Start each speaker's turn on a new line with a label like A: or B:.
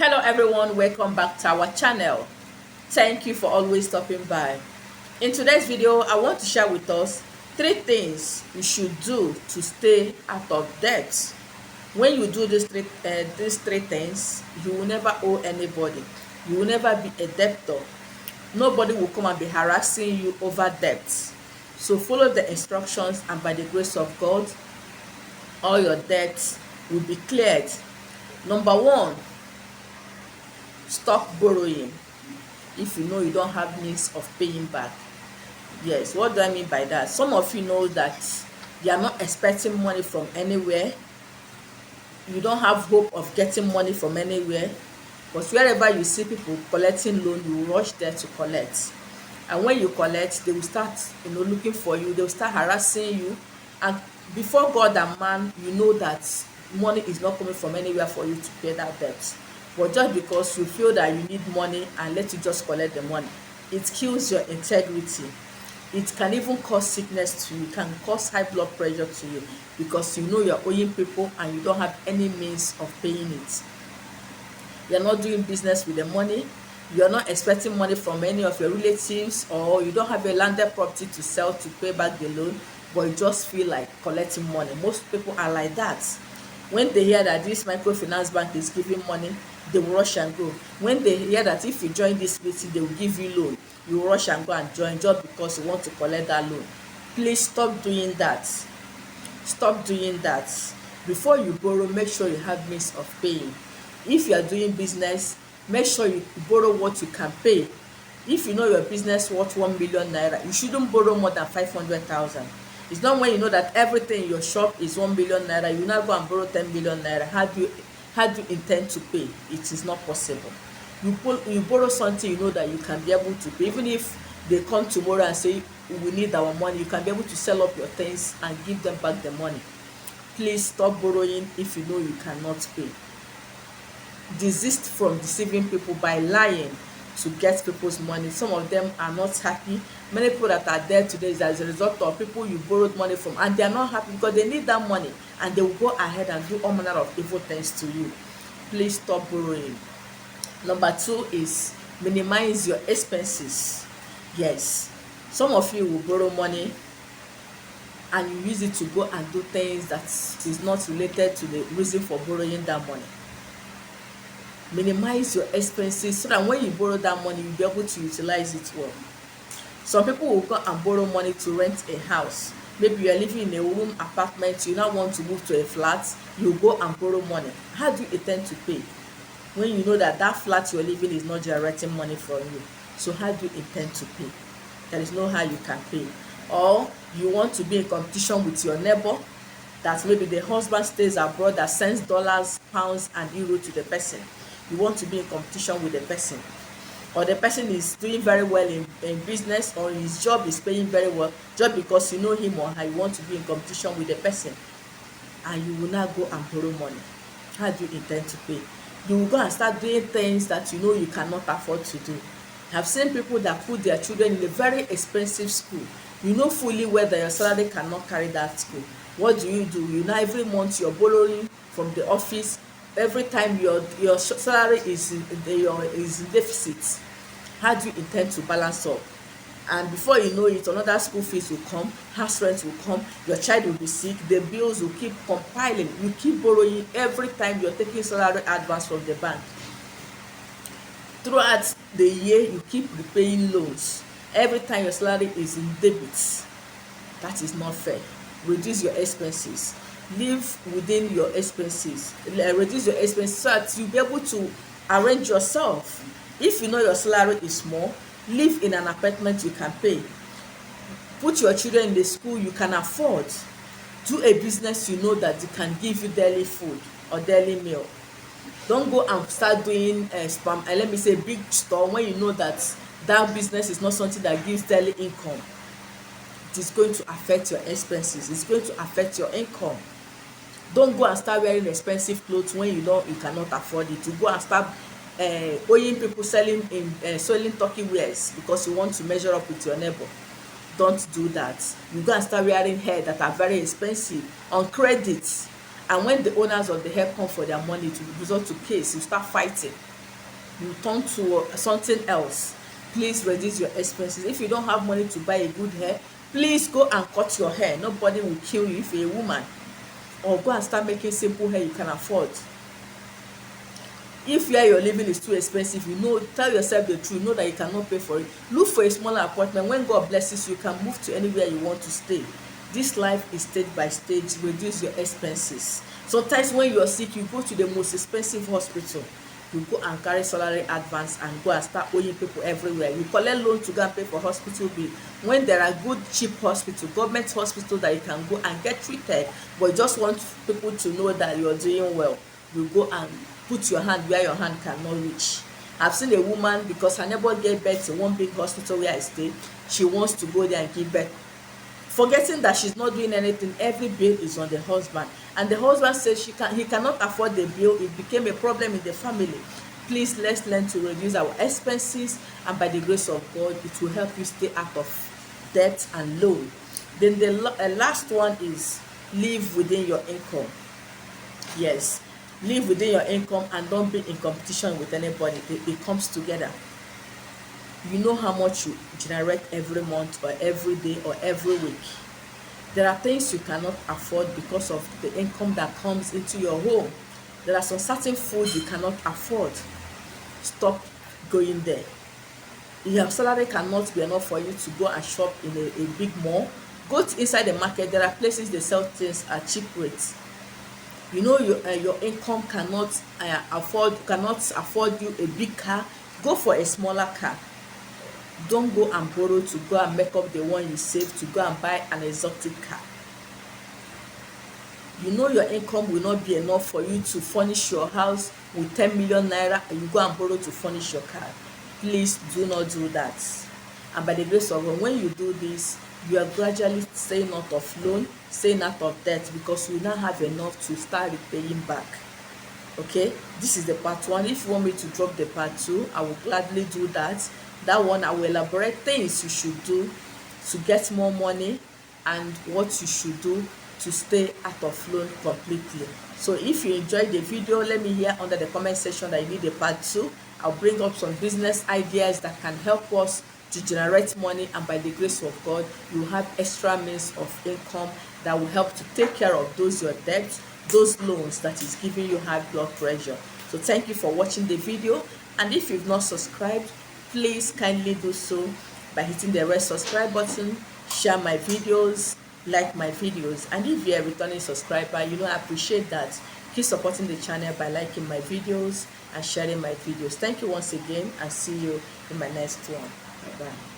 A: Hello everyone, welcome back to our channel. Thank you for always stopping by. In today's video, I want to share with us 3 things you should do to stay out of debt. When you do these three things, you will never owe anybody. You will never be a debtor. Nobody will come and be harassing you over debt. So follow the instructions, and by the grace of God, all your debts will be cleared. Number one, stop borrowing if you know you don't have means of paying back. Yes, what do I mean by that? Some of you know that you are not expecting money from anywhere. You don't have hope of getting money from anywhere, but wherever you see people collecting loan, you rush there to collect. And when you collect, they will start looking for you. They will start harassing you, and before God and man, you know that money is not coming from anywhere for you to pay that debt. But just because you feel that you need money and let you just collect the money, it kills your integrity. It can even cause sickness to you. It can cause high blood pressure to you, because you know you're owing people and you don't have any means of paying it. You're not doing business with the money. You're not expecting money from any of your relatives, or you don't have a landed property to sell to pay back the loan, but you just feel like collecting money. Most people are like that. When they hear that this microfinance bank is giving money, they will rush and go. When they hear that if you join this meeting, they will give you loan, you rush and go and join just because you want to collect that loan. Please stop doing that. Stop doing that. Before you borrow, make sure you have means of paying. If you are doing business, make sure you borrow what you can pay. If you know your business worth 1 million naira, you shouldn't borrow more than 500,000. It's not when you know that everything in your shop is 1 million naira, you now go and borrow 10 million naira. How do you intend to pay? It is not possible. You borrow something you know that you can be able to pay. Even if they come tomorrow and say we need our money, you can be able to sell up your things and give them back the money. Please stop borrowing if you know you cannot pay. Desist from deceiving people by lying to get people's money. Some of them are not happy. Many people that are there today is as a result of people you borrowed money from, and they are not happy because they need that money, and they will go ahead and do all manner of evil things to you. Please stop borrowing. Number 2 is minimize your expenses. Yes, some of you will borrow money and you use it to go and do things that is not related to the reason for borrowing that money. Minimize your expenses so that when you borrow that money, you'll be able to utilize it well. Some people will go and borrow money to rent a house. Maybe you are living in a room apartment, you now want to move to a flat, you go and borrow money. How do you intend to pay when you know that that flat you're living is not generating money for you? So how do you intend to pay? There is no how you can pay. Or you want to be in competition with your neighbor, that maybe the husband stays abroad, that sends dollars, pounds and euro to the person. You want to be in competition with the person, or the person is doing very well in business, or his job is paying very well, just because you know him or her, you want to be in competition with the person, and you will now go and borrow money. How do you intend to pay? You will go and start doing things that you know you cannot afford to do. I've seen people that put their children in a very expensive school. You know fully well that your salary cannot carry that school. What do? You now every month you're borrowing from the office. Every time your salary is in deficit. How do you intend to balance up? And before you know it, another school fees will come, house rent will come, your child will be sick, the bills will keep compiling. You keep borrowing every time you're taking salary advance from the bank. Throughout the year, you keep repaying loans. Every time your salary is in debit. That is not fair. Reduce your expenses. Live within your expenses. Reduce your expenses so that you'll be able to arrange yourself. If you know your salary is small, live in an apartment you can pay. Put your children in the school you can afford. Do a business you know that it can give you daily food or daily meal. Don't go and start doing big store when you know that that business is not something that gives daily income. It is going to affect your expenses. It's going to affect your income. Don't go and start wearing expensive clothes when you know you cannot afford it. You go and start owing people selling turkey wares because you want to measure up with your neighbor. Don't do that. You go and start wearing hair that are very expensive on credit, and when the owners of the hair come for their money to resort to case, you start fighting. you turn to something else. Please reduce your expenses. If you don't have money to buy a good hair, please go and cut your hair. Nobody will kill you if you're a woman. Or go and start making simple hair you can afford. If where you're living is too expensive, you know, tell yourself the truth, know that you cannot pay for it. Look for a smaller apartment. When God blesses you, you can move to anywhere you want to stay. This life is stage by stage. Reduce your expenses. Sometimes when you're sick, you go to the most expensive hospital. You go and carry salary advance and go and start owing people everywhere. You collect loan to go and pay for hospital bill. When there are good cheap hospital, government hospital that you can go and get treated, but you just want people to know that you're doing well, you go and put your hand where your hand cannot reach. I've seen a woman, because her neighbor gave birth in one big hospital where I stay, she wants to go there and give birth, forgetting that she's not doing anything. Every bill is on the husband, and the husband says he cannot afford the bill. It became a problem in the family. Please, let's learn to reduce our expenses, and by the grace of God, it will help you stay out of debt and loan. Then the last one is live within your income. Yes, live within your income and don't be in competition with anybody. It comes together. You know how much you generate every month or every day or every week. There are things you cannot afford because of the income that comes into your home. There are some certain food you cannot afford. Stop going there. Your salary cannot be enough for you to go and shop in a big mall. Go inside the market. There are places they sell things at cheap rates. You know your income cannot afford you a big car. Go for a smaller car. Don't go and borrow to go and make up the one you save to go and buy an exotic car. You know your income will not be enough for you to furnish your house with 10 million naira, and you go and borrow to furnish your car. Please do not do that. And by the grace of God, when you do this, you are gradually staying out of loan, staying out of debt, because you now have enough to start repaying back. Okay, this is the part 1. If you want me to drop the part 2, I will gladly do that. That one, I will elaborate things you should do to get more money and what you should do to stay out of loan completely. So if you enjoyed the video, let me hear under the comment section that you need a part 2. I'll bring up some business ideas that can help us to generate money, and by the grace of God, you have extra means of income that will help to take care of those your debts, those loans that is giving you high blood pressure. So thank you for watching the video, and if you've not subscribed, please kindly do so by hitting the red subscribe button, share my videos, like my videos, and if you're a returning subscriber, you know I appreciate that. Keep supporting the channel by liking my videos and sharing my videos. Thank you once again, and see you in my next one. Bye.